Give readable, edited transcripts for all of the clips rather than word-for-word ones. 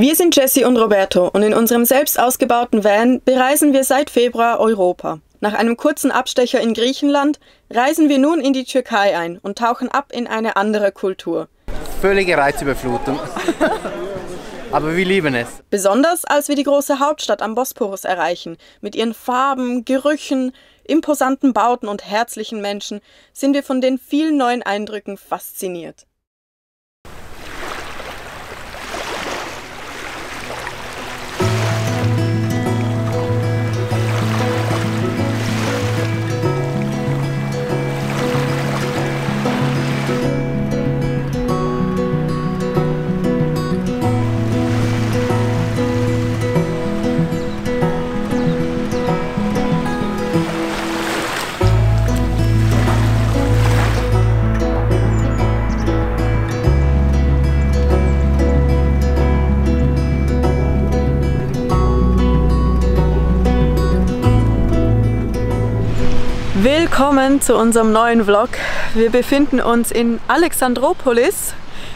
Wir sind Jessie und Roberto und in unserem selbst ausgebauten Van bereisen wir seit Februar Europa. Nach einem kurzen Abstecher in Griechenland reisen wir nun in die Türkei ein und tauchen ab in eine andere Kultur. Völlige Reizüberflutung. Aber wir lieben es. Besonders als wir die große Hauptstadt am Bosporus erreichen, mit ihren Farben, Gerüchen, imposanten Bauten und herzlichen Menschen, sind wir von den vielen neuen Eindrücken fasziniert. Willkommen zu unserem neuen Vlog. Wir befinden uns in Alexandroupolis.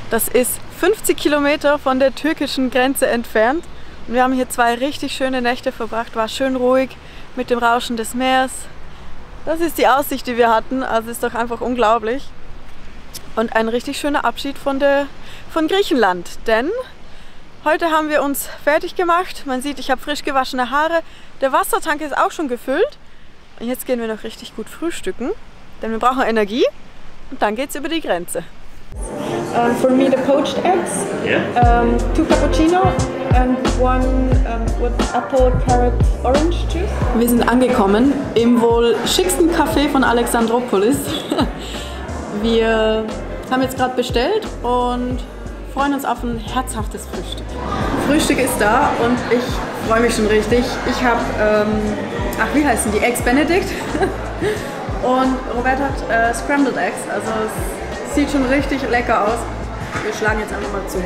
Das ist 50 Kilometer von der türkischen Grenze entfernt. Und wir haben hier 2 richtig schöne Nächte verbracht. War schön ruhig mit dem Rauschen des Meeres. Das ist die Aussicht, die wir hatten. Also ist doch einfach unglaublich. Und ein richtig schöner Abschied von Griechenland. Denn heute haben wir uns fertig gemacht. Man sieht, ich habe frisch gewaschene Haare. Der Wassertank ist auch schon gefüllt. Und jetzt gehen wir noch richtig gut frühstücken, denn wir brauchen Energie und dann geht's über die Grenze. For me the poached eggs, 2 cappuccino and 1 with apple, carrot, orange juice. Wir sind angekommen im wohl schicksten Café von Alexandroupolis. Wir haben jetzt gerade bestellt und freuen uns auf ein herzhaftes Frühstück. Frühstück ist da und ich freue mich schon richtig. Ich habe, wie heißen die? Eggs Benedict. Und Robert hat Scrambled Eggs, also es sieht schon richtig lecker aus. Wir schlagen jetzt einfach mal zu.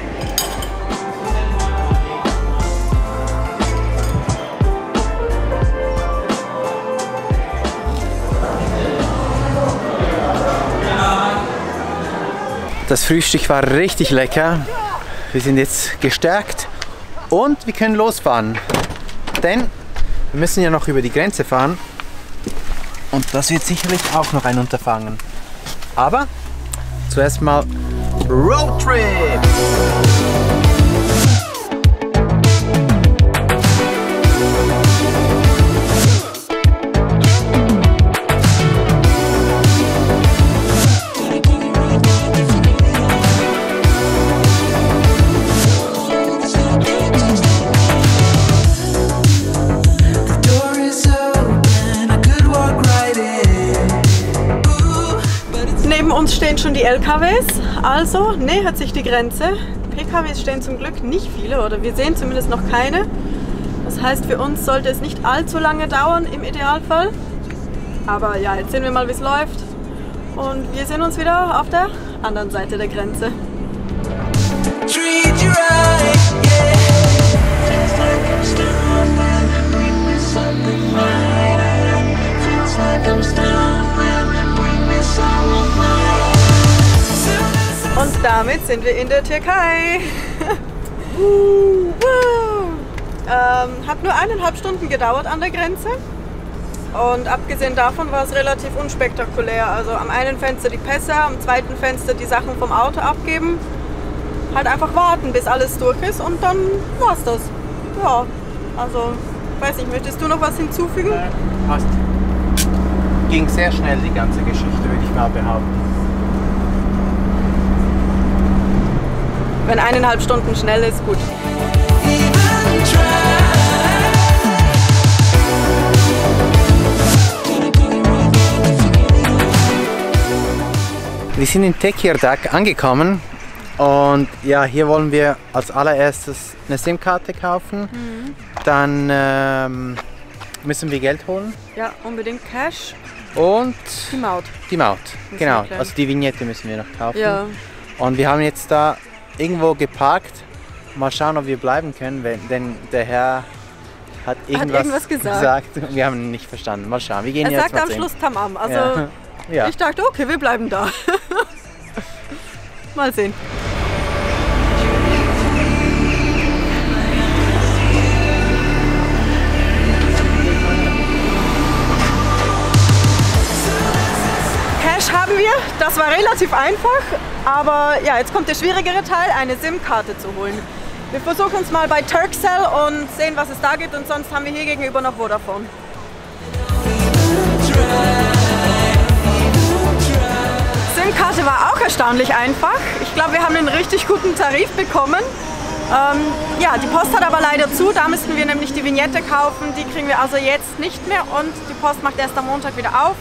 Das Frühstück war richtig lecker. Wir sind jetzt gestärkt und wir können losfahren. Denn wir müssen ja noch über die Grenze fahren. Und das wird sicherlich auch noch ein Unterfangen. Aber zuerst mal Roadtrip! Neben uns stehen schon die LKWs, also nähert sich die Grenze. PKWs stehen zum Glück nicht viele, oder wir sehen zumindest noch keine. Das heißt, für uns sollte es nicht allzu lange dauern im Idealfall. Aber ja, jetzt sehen wir mal, wie es läuft. Und wir sehen uns wieder auf der anderen Seite der Grenze. Und damit sind wir in der Türkei. Hat nur 1,5 Stunden gedauert an der Grenze. Und abgesehen davon war es relativ unspektakulär. Also am einen Fenster die Pässe, am zweiten Fenster die Sachen vom Auto abgeben. Halt einfach warten, bis alles durch ist und dann war's das. Ja, also, weiß nicht, möchtest du noch was hinzufügen? Passt. Ging sehr schnell die ganze Geschichte, würde ich mal behaupten. Wenn 1,5 Stunden schnell ist, gut. Wir sind in Tekirdağ angekommen und ja, hier wollen wir als allererstes eine SIM-Karte kaufen. Dann müssen wir Geld holen. Ja, unbedingt Cash. Und die Maut. Die Maut, genau. Also die Vignette müssen wir noch kaufen. Ja. Und wir haben jetzt da irgendwo geparkt. Mal schauen, ob wir bleiben können, denn der Herr hat irgendwas gesagt. Wir haben ihn nicht verstanden. Mal schauen. Wir gehen jetzt mal am Schluss Tamam. Also ja. Ich dachte, okay, wir bleiben da. Mal sehen. das war relativ einfach, aber ja, jetzt kommt der schwierigere Teil, eine SIM-Karte zu holen. Wir versuchen es mal bei Turkcell und sehen, was es da gibt, und sonst haben wir hier gegenüber noch Vodafone. SIM-Karte war auch erstaunlich einfach. Ich glaube, wir haben einen richtig guten Tarif bekommen. Ja, die Post hat aber leider zu, da müssten wir nämlich die Vignette kaufen, die kriegen wir also jetzt nicht mehr, und die Post macht erst am Montag wieder auf.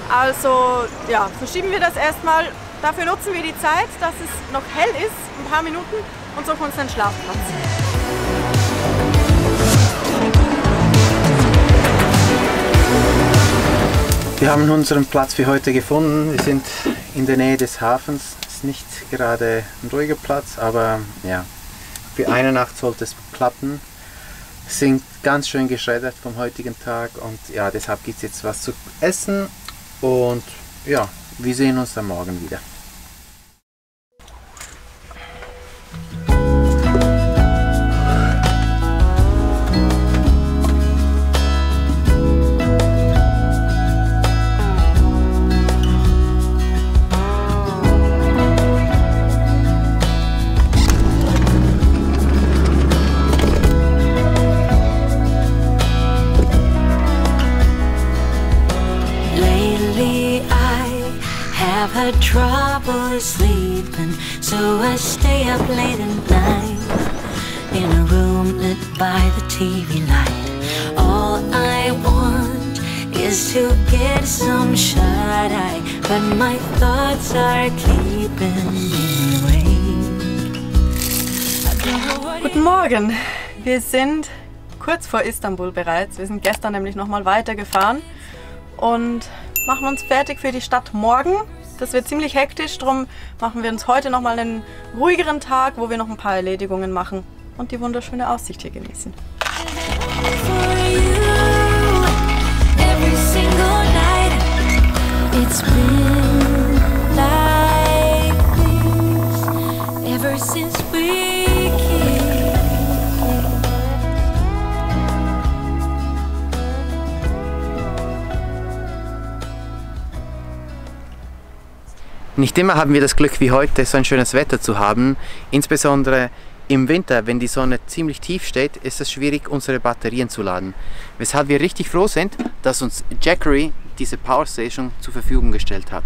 Also ja, verschieben wir das erstmal. Dafür nutzen wir die Zeit, dass es noch hell ist, ein paar Minuten, und suchen uns einen Schlafplatz. Wir haben unseren Platz für heute gefunden. Wir sind in der Nähe des Hafens. Es ist nicht gerade ein ruhiger Platz, aber ja, für eine Nacht sollte es klappen. Wir sind ganz schön geschreddert vom heutigen Tag, und ja, deshalb gibt es jetzt was zu essen, und ja, wir sehen uns dann morgen wieder. Had trouble sleeping, so I stay up late at night in a room lit by the TV light. All I want is to get some shut-eye, but my thoughts are keeping me awake. Guten Morgen! Wir sind kurz vor Istanbul bereits. Wir sind gestern nämlich nochmal weitergefahren und machen uns fertig für die Stadt morgen. Das wird ziemlich hektisch, darum machen wir uns heute nochmal einen ruhigeren Tag, wo wir noch ein paar Erledigungen machen und die wunderschöne Aussicht hier genießen. Nicht immer haben wir das Glück wie heute, so ein schönes Wetter zu haben. Insbesondere im Winter, wenn die Sonne ziemlich tief steht, ist es schwierig, unsere Batterien zu laden. Weshalb wir richtig froh sind, dass uns Jackery diese Powerstation zur Verfügung gestellt hat.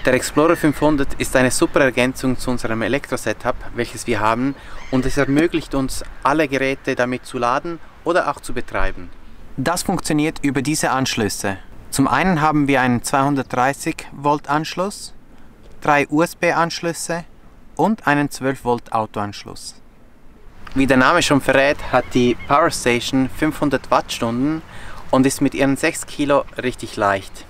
Der Explorer 500 ist eine super Ergänzung zu unserem Elektro-Setup, welches wir haben, und es ermöglicht uns, alle Geräte damit zu laden oder auch zu betreiben. Das funktioniert über diese Anschlüsse. Zum einen haben wir einen 230 Volt Anschluss, 3 USB-Anschlüsse und einen 12 Volt Autoanschluss. Wie der Name schon verrät, hat die Powerstation 500 Wattstunden und ist mit ihren 6 Kilo richtig leicht.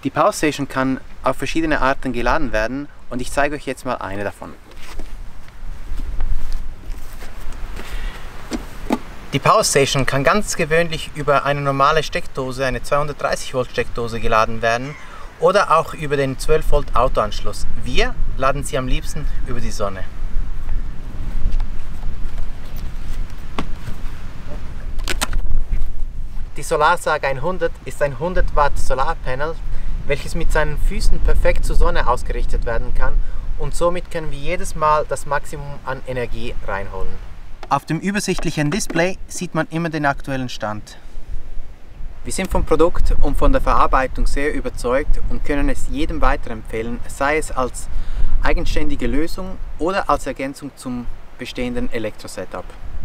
Die Powerstation kann auf verschiedene Arten geladen werden, und ich zeige euch jetzt mal eine davon. Die Powerstation kann ganz gewöhnlich über eine normale Steckdose, eine 230 Volt Steckdose, geladen werden oder auch über den 12 Volt Autoanschluss. Wir laden sie am liebsten über die Sonne. Die SolarSAG 100 ist ein 100 Watt Solarpanel, welches mit seinen Füßen perfekt zur Sonne ausgerichtet werden kann, und somit können wir jedes Mal das Maximum an Energie reinholen. Auf dem übersichtlichen Display sieht man immer den aktuellen Stand. Wir sind vom Produkt und von der Verarbeitung sehr überzeugt und können es jedem weiterempfehlen, sei es als eigenständige Lösung oder als Ergänzung zum bestehenden Elektro-Setup.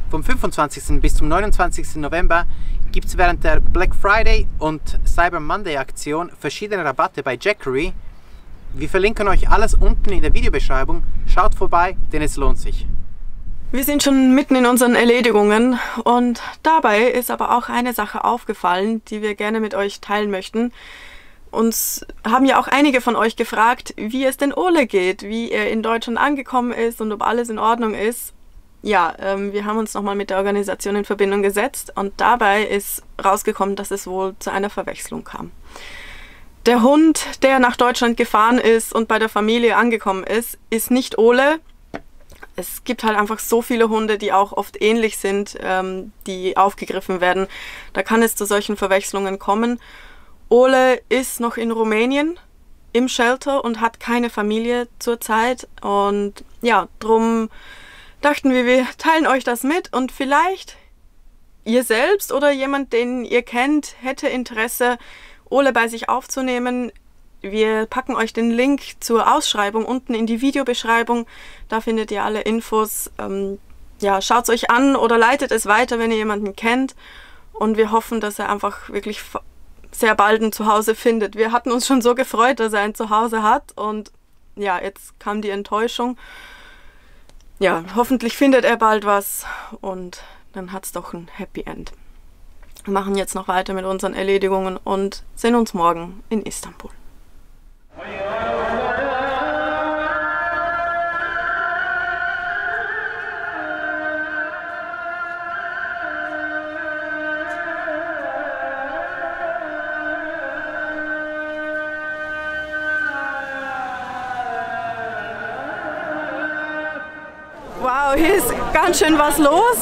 Vom 25. bis zum 29. November gibt es während der Black Friday und Cyber Monday Aktion verschiedene Rabatte bei Jackery. Wir verlinken euch alles unten in der Videobeschreibung. Schaut vorbei, denn es lohnt sich. Wir sind schon mitten in unseren Erledigungen, und dabei ist aber auch eine Sache aufgefallen, die wir gerne mit euch teilen möchten. Uns haben ja auch einige von euch gefragt, wie es denn Ole geht, wie er in Deutschland angekommen ist und ob alles in Ordnung ist. Ja, wir haben uns nochmal mit der Organisation in Verbindung gesetzt, und dabei ist rausgekommen, dass es wohl zu einer Verwechslung kam. Der Hund, der nach Deutschland gefahren ist und bei der Familie angekommen ist nicht Ole. Es gibt halt einfach so viele Hunde, die auch oft ähnlich sind, die aufgegriffen werden. Da kann es zu solchen Verwechslungen kommen. Ole ist noch in Rumänien im Shelter und hat keine Familie zurzeit. Und ja, drum dachten wir teilen euch das mit und vielleicht ihr selbst oder jemand, den ihr kennt, hätte Interesse, Ole bei sich aufzunehmen. Wir packen euch den Link zur Ausschreibung unten in die Videobeschreibung. Da findet ihr alle Infos. Ja, schaut es euch an oder leitet es weiter, wenn ihr jemanden kennt. Und wir hoffen, dass er einfach wirklich sehr bald ein Zuhause findet. Wir hatten uns schon so gefreut, dass er ein Zuhause hat. Und ja, jetzt kam die Enttäuschung. Ja, hoffentlich findet er bald was und dann hat es doch ein Happy End. Wir machen jetzt noch weiter mit unseren Erledigungen und sehen uns morgen in Istanbul. Wow, hier ist ganz schön was los.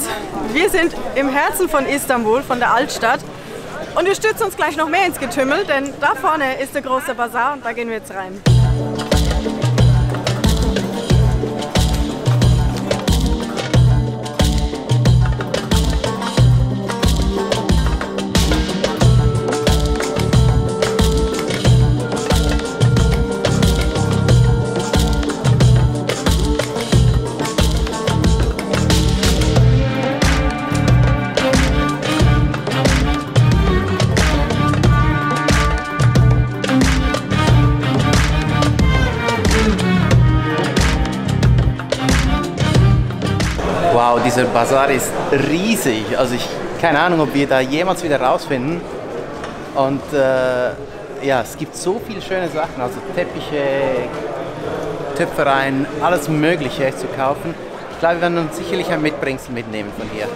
Wir sind im Herzen von Istanbul, von der Altstadt. Und wir stürzen uns gleich noch mehr ins Getümmel, denn da vorne ist der große Bazar und da gehen wir jetzt rein. Wow, dieser Bazar ist riesig. Also keine Ahnung, ob wir da jemals wieder rausfinden. Und ja, es gibt so viele schöne Sachen, also Teppiche, Töpfereien, alles Mögliche zu kaufen. Ich glaube, wir werden uns sicherlich ein Mitbringsel mitnehmen von hier.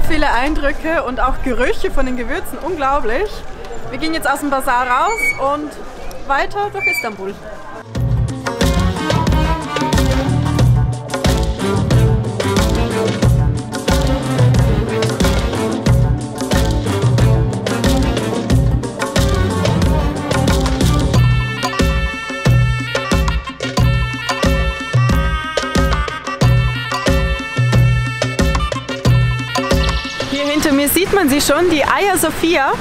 Viele Eindrücke und auch Gerüche von den Gewürzen, unglaublich. Wir gehen jetzt aus dem Bazar raus und weiter durch Istanbul. Hinter mir sieht man sie schon, die Hagia Sophia.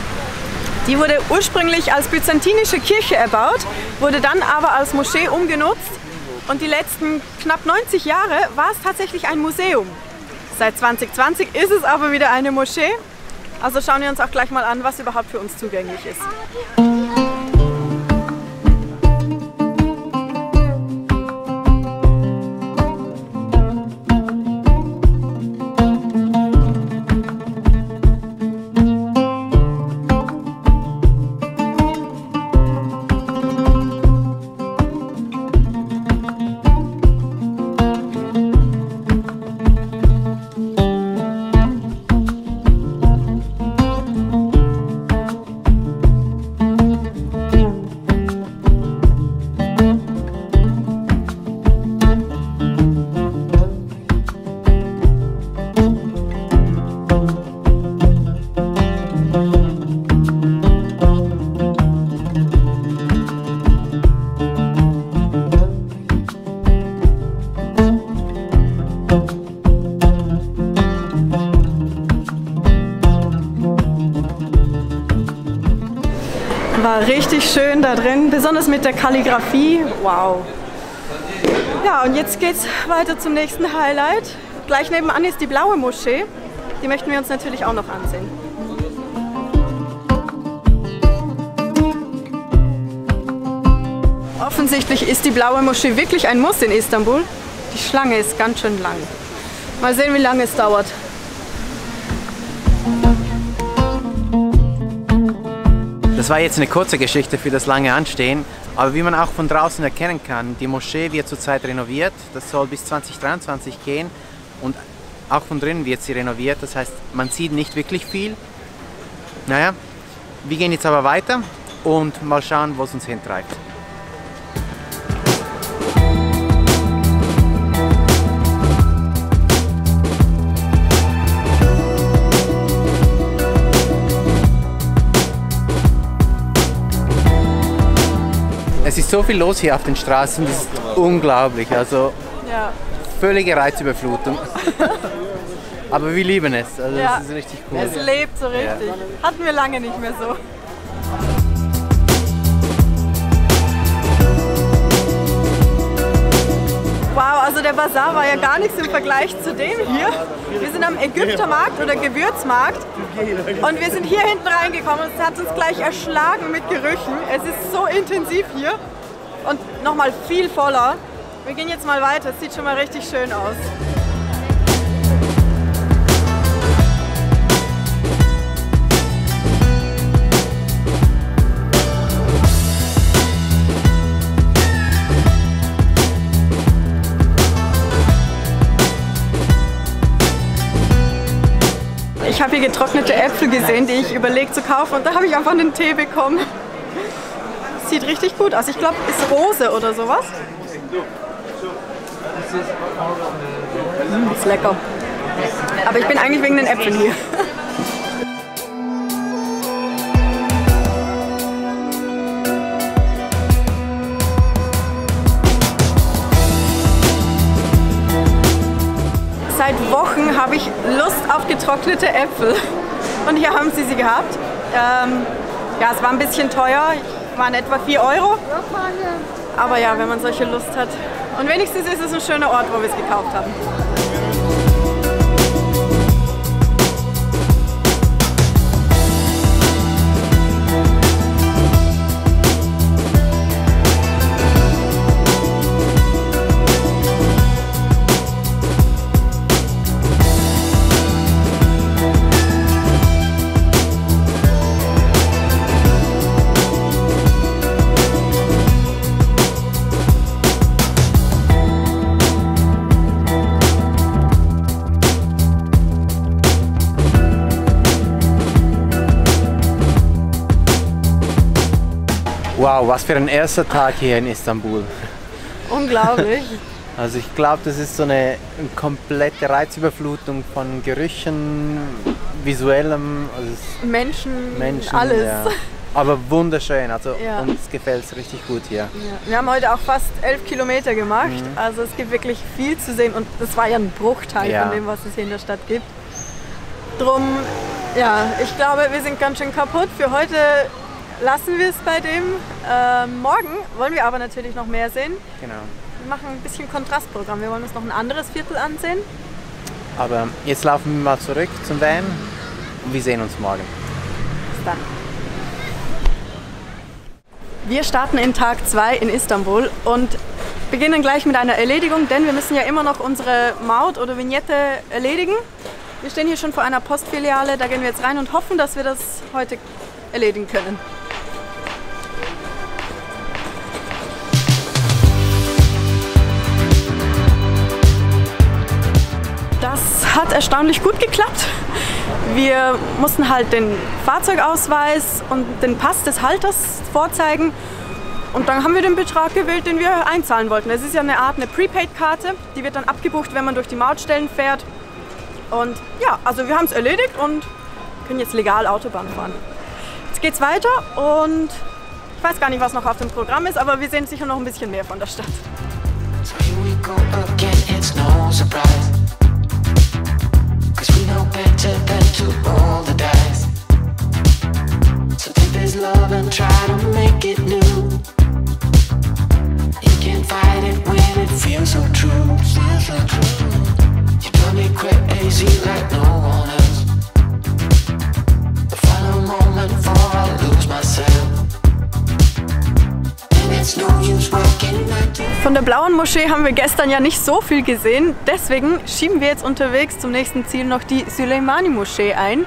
Die wurde ursprünglich als byzantinische Kirche erbaut, wurde dann aber als Moschee umgenutzt und die letzten knapp 90 Jahre war es tatsächlich ein Museum. Seit 2020 ist es aber wieder eine Moschee. Also schauen wir uns auch gleich mal an, was überhaupt für uns zugänglich ist. War richtig schön da drin, besonders mit der Kalligrafie. Wow. Ja, und jetzt geht's weiter zum nächsten Highlight. Gleich nebenan ist die Blaue Moschee. Die möchten wir uns natürlich auch noch ansehen. Offensichtlich ist die Blaue Moschee wirklich ein Muss in Istanbul. Die Schlange ist ganz schön lang. Mal sehen, wie lange es dauert. Das war jetzt eine kurze Geschichte für das lange Anstehen, aber wie man auch von draußen erkennen kann, die Moschee wird zurzeit renoviert, das soll bis 2023 gehen und auch von drinnen wird sie renoviert, das heißt, man sieht nicht wirklich viel. Naja, wir gehen jetzt aber weiter und mal schauen, wo es uns hintreibt. ist so viel los hier auf den Straßen, das ist unglaublich. Also Ja. völlige Reizüberflutung. Aber wir lieben es, also Ja. das ist richtig cool. Es lebt so richtig. Hatten wir lange nicht mehr so. Wow, also der Bazar war ja gar nichts im Vergleich zu dem hier. Wir sind am Ägyptermarkt oder Gewürzmarkt und wir sind hier hinten reingekommen und es hat uns gleich erschlagen mit Gerüchen. Es ist so intensiv hier und nochmal viel voller. Wir gehen jetzt mal weiter, es sieht schon mal richtig schön aus. Ich habe hier getrocknete Äpfel gesehen, die ich überlegt zu kaufen und da habe ich einfach einen Tee bekommen. Sieht richtig gut aus. Ich glaube, ist Rose oder sowas. Ist lecker. Aber ich bin eigentlich wegen den Äpfeln hier. Seit Wochen habe ich Lust auf getrocknete Äpfel und hier haben sie gehabt. Ja, es war ein bisschen teuer, waren etwa 4 €. Aber ja, wenn man solche Lust hat. Und wenigstens ist es ein schöner Ort, wo wir es gekauft haben. Wow, was für ein erster Tag hier in Istanbul. Unglaublich. Also ich glaube, das ist so eine komplette Reizüberflutung von Gerüchen, visuellem, also Menschen, alles. Ja. Aber wunderschön, also Ja. uns gefällt es richtig gut hier. Ja. Wir haben heute auch fast 11 Kilometer gemacht, also es gibt wirklich viel zu sehen und das war ja ein Bruchteil Ja. von dem, was es hier in der Stadt gibt. Drum, ja, ich glaube, wir sind ganz schön kaputt. Für heute lassen wir es bei dem. Morgen wollen wir aber natürlich noch mehr sehen. Genau. Wir machen ein bisschen Kontrastprogramm. Wir wollen uns noch ein anderes Viertel ansehen. Aber jetzt laufen wir mal zurück zum Van und wir sehen uns morgen. Bis dann. Wir starten in Tag 2 in Istanbul und beginnen gleich mit einer Erledigung, denn wir müssen ja immer noch unsere Maut oder Vignette erledigen. Wir stehen hier schon vor einer Postfiliale, da gehen wir jetzt rein und hoffen, dass wir das heute erledigen können. Das hat erstaunlich gut geklappt. Wir mussten halt den Fahrzeugausweis und den Pass des Halters vorzeigen und dann haben wir den Betrag gewählt, den wir einzahlen wollten. Es ist ja eine Art Prepaid-Karte, die wird dann abgebucht, wenn man durch die Mautstellen fährt. Und ja, also wir haben es erledigt und können jetzt legal Autobahn fahren. Jetzt geht's weiter und ich weiß gar nicht, was noch auf dem Programm ist, aber wir sehen sicher noch ein bisschen mehr von der Stadt. So here we go again, it's no surprise. 'Cause we know better than to roll the dice. So take this love and try to make it new. You can't fight it when it feels so true. You drive me crazy like no one else. The final moment before I lose myself. And it's no use working night to Von der Blauen Moschee haben wir gestern ja nicht so viel gesehen, deswegen schieben wir jetzt unterwegs zum nächsten Ziel noch die Süleymani Moschee ein.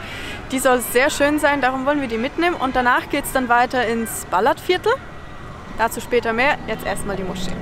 Die soll sehr schön sein, darum wollen wir die mitnehmen und danach geht es dann weiter ins Ballat-Viertel. Dazu später mehr, jetzt erstmal die Moschee.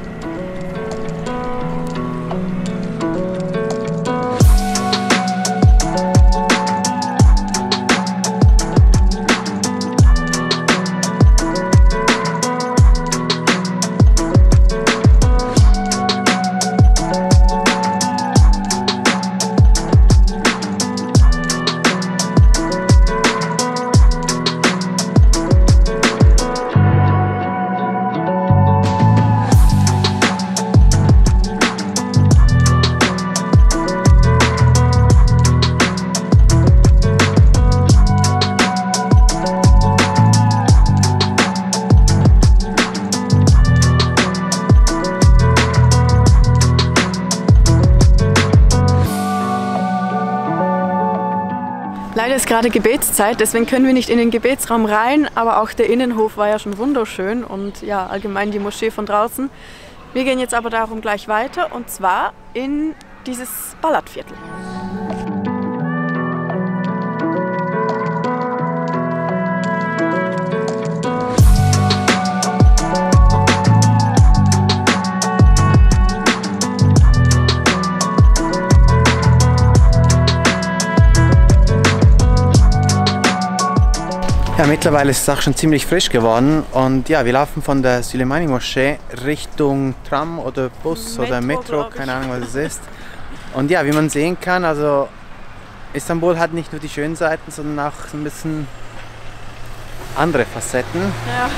ist gerade Gebetszeit, deswegen können wir nicht in den Gebetsraum rein, aber auch der Innenhof war ja schon wunderschön und ja, allgemein die Moschee von draußen. Wir gehen jetzt aber darum gleich weiter und zwar in dieses Balad-Viertel. Ja, mittlerweile ist es auch schon ziemlich frisch geworden und ja, wir laufen von der Süleymani-Moschee Richtung Tram oder Bus oder Metro, keine Ahnung was es ist. Und ja, wie man sehen kann, also Istanbul hat nicht nur die schönen Seiten, sondern auch so ein bisschen andere Facetten, Ja.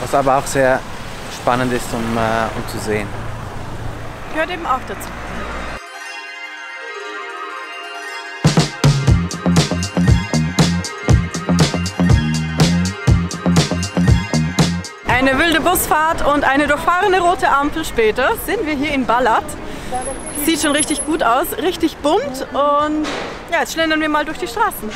was aber auch sehr spannend ist, um zu sehen. Gehört eben auch dazu. Eine wilde Busfahrt und eine durchfahrene rote Ampel später sind wir hier in Balad. Sieht schon richtig gut aus, richtig bunt und ja, jetzt schlendern wir mal durch die Straßen.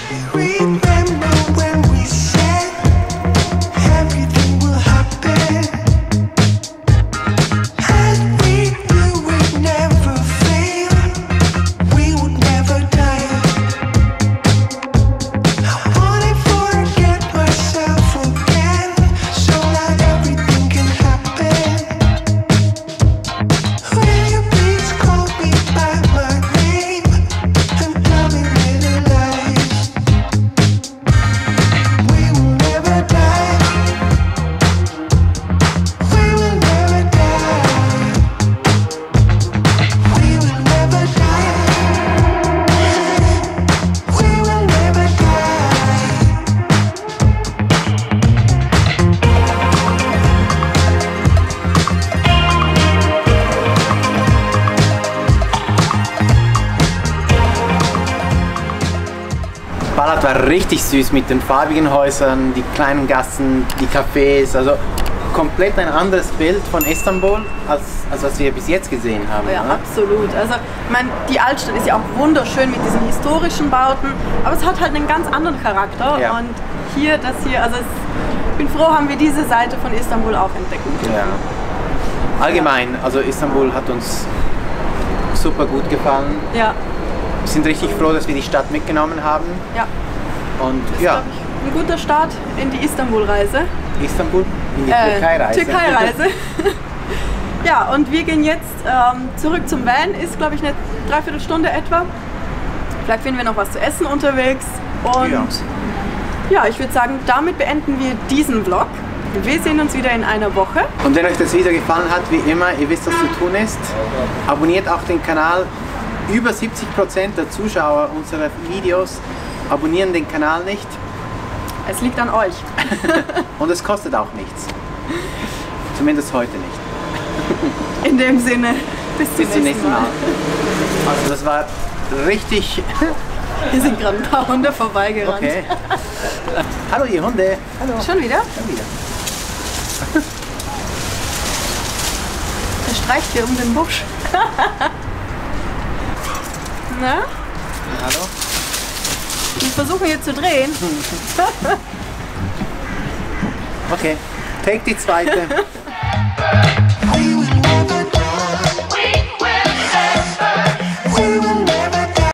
Balad war richtig süß mit den farbigen Häusern, die kleinen Gassen, die Cafés, also komplett ein anderes Bild von Istanbul, als was wir bis jetzt gesehen haben. Ja, oder? absolut. Also, ich meine, die Altstadt ist ja auch wunderschön mit diesen historischen Bauten, aber es hat halt einen ganz anderen Charakter. Ja. Und hier, also ich bin froh, haben wir diese Seite von Istanbul auch entdecken können. Ja. Allgemein, also Istanbul hat uns super gut gefallen. Ja, Wir sind richtig froh, dass wir die Stadt mitgenommen haben. ja. Und Das ist, ja, glaube ich, ein guter Start in die Istanbul-Reise. Istanbul, in die Türkei-Reise. Türkei-Reise. Ja, und wir gehen jetzt zurück zum Van. Ist, glaube ich, eine Dreiviertelstunde etwa. Vielleicht finden wir noch was zu essen unterwegs. Und ja, ich würde sagen, damit beenden wir diesen Vlog. Wir sehen uns wieder in einer Woche. Und wenn euch das Video gefallen hat, wie immer, ihr wisst, was zu tun ist. Abonniert auch den Kanal. Über 70% der Zuschauer unserer Videos abonnieren den Kanal nicht. Es liegt an euch. Und es kostet auch nichts. Zumindest heute nicht. In dem Sinne, bis zum nächsten Mal. Also das war richtig... Hier sind gerade ein paar Hunde vorbeigerannt. Okay. Hallo ihr Hunde. Hallo. Schon wieder? Schon wieder. Er streicht hier um den Busch. Na? Hallo. Wir versuchen hier zu drehen. Okay, take die zweite. We will